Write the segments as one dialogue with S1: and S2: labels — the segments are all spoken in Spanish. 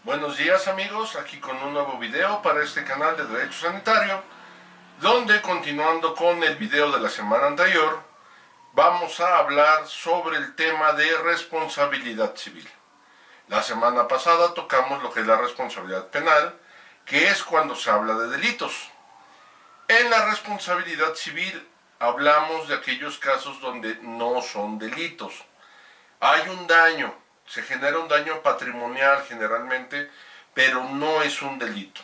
S1: Buenos días amigos, aquí con un nuevo video para este canal de Derecho Sanitario, donde continuando con el video de la semana anterior, vamos a hablar sobre el tema de responsabilidad civil. La semana pasada tocamos lo que es la responsabilidad penal, que es cuando se habla de delitos. En la responsabilidad civil hablamos de aquellos casos donde no son delitos. Hay un daño, se genera un daño patrimonial generalmente, pero no es un delito.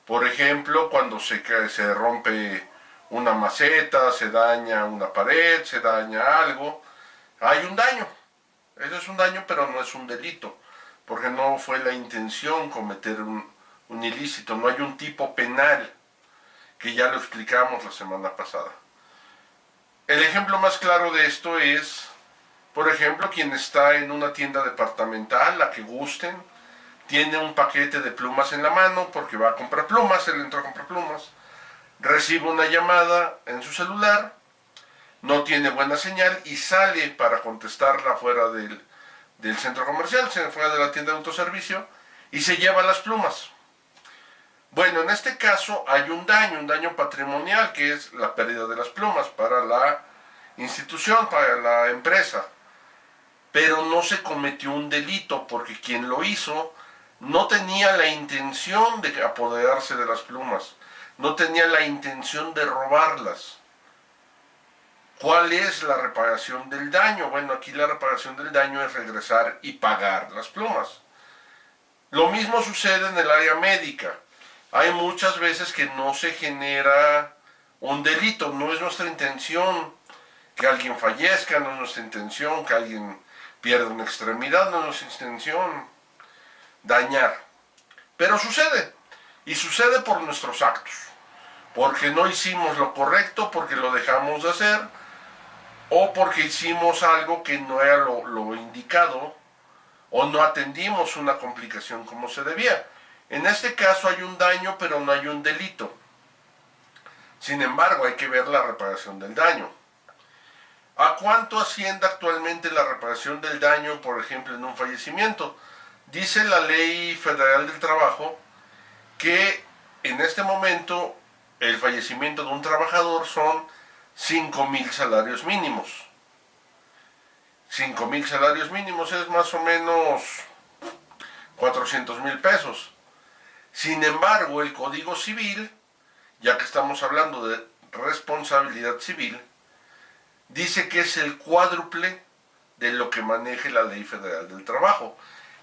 S1: Por ejemplo, cuando se rompe una maceta, se daña una pared, se daña algo, hay un daño. Eso es un daño, pero no es un delito, porque no fue la intención cometer un ilícito, no hay un tipo penal, que ya lo explicamos la semana pasada. El ejemplo más claro de esto es, por ejemplo, quien está en una tienda departamental, la que gusten, tiene un paquete de plumas en la mano porque va a comprar plumas, él entró a comprar plumas, recibe una llamada en su celular, no tiene buena señal y sale para contestarla fuera del centro comercial, fuera de la tienda de autoservicio, y se lleva las plumas. Bueno, en este caso hay un daño patrimonial, que es la pérdida de las plumas para la institución, para la empresa. Pero no se cometió un delito porque quien lo hizo no tenía la intención de apoderarse de las plumas, no tenía la intención de robarlas. ¿Cuál es la reparación del daño? Bueno, aquí la reparación del daño es regresar y pagar las plumas. Lo mismo sucede en el área médica. Hay muchas veces que no se genera un delito, no es nuestra intención que alguien fallezca, no es nuestra intención que alguien pierda una extremidad, no es nuestra intención dañar. Pero sucede, y sucede por nuestros actos, porque no hicimos lo correcto, porque lo dejamos de hacer, o porque hicimos algo que no era lo indicado, o no atendimos una complicación como se debía. En este caso hay un daño, pero no hay un delito. Sin embargo, hay que ver la reparación del daño. ¿A cuánto asciende actualmente la reparación del daño, por ejemplo, en un fallecimiento? Dice la Ley Federal del Trabajo que en este momento el fallecimiento de un trabajador son 5,000 salarios mínimos. 5,000 salarios mínimos es más o menos 400,000 pesos. Sin embargo, el Código Civil, ya que estamos hablando de responsabilidad civil, dice que es el cuádruple de lo que maneje la Ley Federal del Trabajo.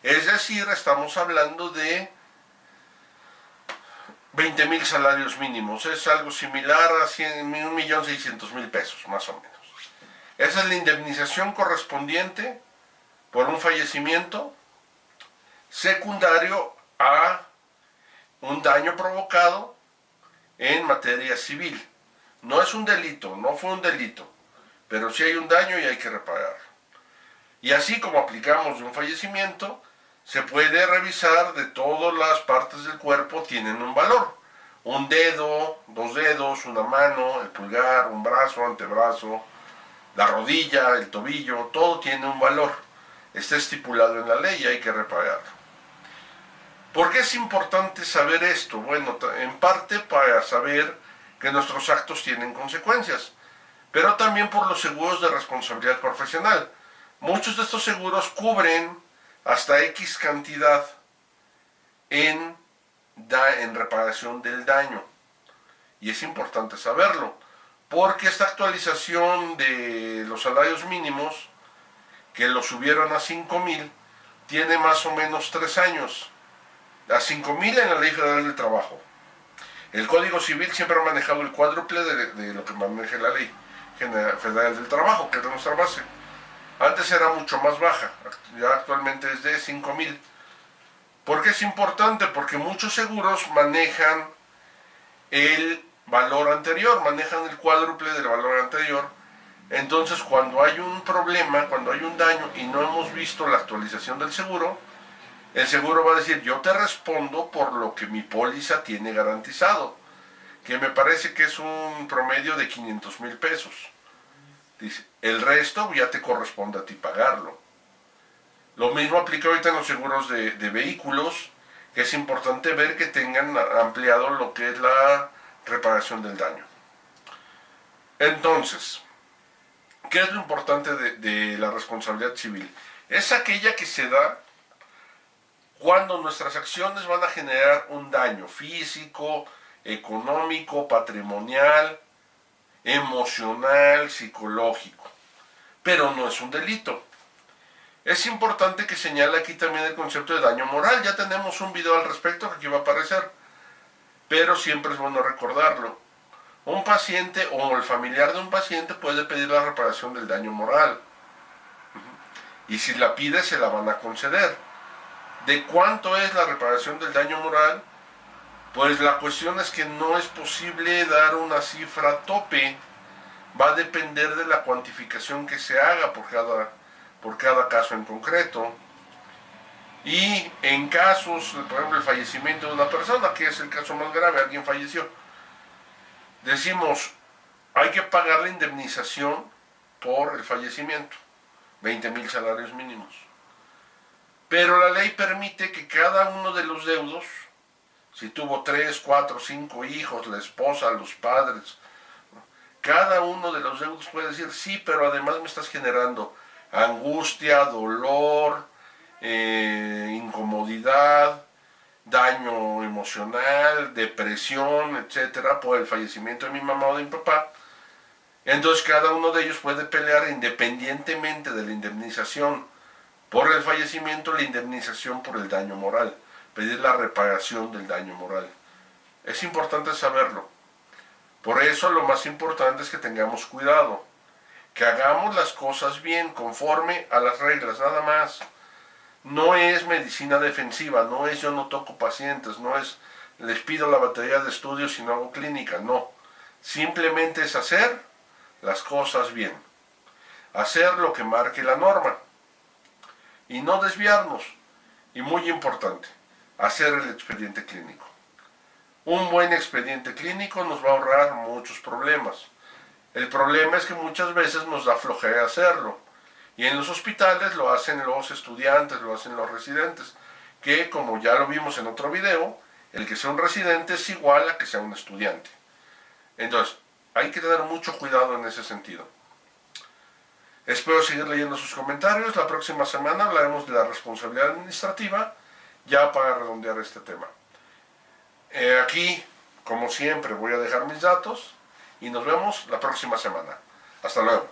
S1: Es decir, estamos hablando de 20,000 salarios mínimos. Es algo similar a 1,600,000 pesos, más o menos. Esa es la indemnización correspondiente por un fallecimiento secundario a un daño provocado en materia civil. No es un delito, no fue un delito, pero sí hay un daño y hay que reparar. Y así como aplicamos de un fallecimiento, se puede revisar de todas las partes del cuerpo tienen un valor. Un dedo, 2 dedos, una mano, el pulgar, un brazo, antebrazo, la rodilla, el tobillo, todo tiene un valor. Está estipulado en la ley y hay que repararlo. ¿Por qué es importante saber esto? Bueno, en parte para saber que nuestros actos tienen consecuencias, pero también por los seguros de responsabilidad profesional. Muchos de estos seguros cubren hasta X cantidad en reparación del daño. Y es importante saberlo, porque esta actualización de los salarios mínimos, que lo subieron a 5,000, tiene más o menos 3 años. A 5,000 en la Ley Federal del Trabajo. El Código Civil siempre ha manejado el cuádruple de lo que maneja la Ley Federal del Trabajo, que es nuestra base. Antes era mucho más baja, ya actualmente es de 5,000. ¿Por qué es importante? Porque muchos seguros manejan el valor anterior, manejan el cuádruple del valor anterior. Entonces, cuando hay un problema, cuando hay un daño y no hemos visto la actualización del seguro, el seguro va a decir, yo te respondo por lo que mi póliza tiene garantizado. que me parece que es un promedio de 500,000 pesos. Dice, el resto ya te corresponde a ti pagarlo. Lo mismo aplica ahorita en los seguros de vehículos, que es importante ver que tengan ampliado lo que es la reparación del daño. Entonces, ¿qué es lo importante de la responsabilidad civil? Es aquella que se da cuando nuestras acciones van a generar un daño físico, económico, patrimonial, emocional, psicológico, pero no es un delito. Es importante que señale aquí también el concepto de daño moral. Ya tenemos un video al respecto que aquí va a aparecer, pero siempre es bueno recordarlo. Un paciente o el familiar de un paciente puede pedir la reparación del daño moral, y si la pide se la van a conceder. ¿De cuánto es la reparación del daño moral? Pues la cuestión es que no es posible dar una cifra tope. Va a depender de la cuantificación que se haga por cada caso en concreto. Y en casos, por ejemplo, el fallecimiento de una persona, que es el caso más grave, alguien falleció, decimos, hay que pagar la indemnización por el fallecimiento, 20,000 salarios mínimos. Pero la ley permite que cada uno de los deudos, si tuvo 3, 4, 5 hijos, la esposa, los padres, cada uno de los deudos puede decir, sí, pero además me estás generando angustia, dolor, incomodidad, daño emocional, depresión, etcétera, por el fallecimiento de mi mamá o de mi papá. Entonces cada uno de ellos puede pelear independientemente de la indemnización por el fallecimiento, la indemnización por el daño moral, pedir la reparación del daño moral. Es importante saberlo. Por eso lo más importante es que tengamos cuidado, que hagamos las cosas bien, conforme a las reglas, nada más. No es medicina defensiva, no es yo no toco pacientes, no es les pido la batería de estudios y no hago clínica, no. Simplemente es hacer las cosas bien, hacer lo que marque la norma y no desviarnos. Y muy importante, hacer el expediente clínico. Un buen expediente clínico nos va a ahorrar muchos problemas. El problema es que muchas veces nos da flojera hacerlo. Y en los hospitales lo hacen los estudiantes, lo hacen los residentes. Que como ya lo vimos en otro video, el que sea un residente es igual a que sea un estudiante. Entonces, hay que tener mucho cuidado en ese sentido. Espero seguir leyendo sus comentarios. La próxima semana hablaremos de la responsabilidad administrativa, ya para redondear este tema. Aquí, como siempre, voy a dejar mis datos y nos vemos la próxima semana. Hasta luego.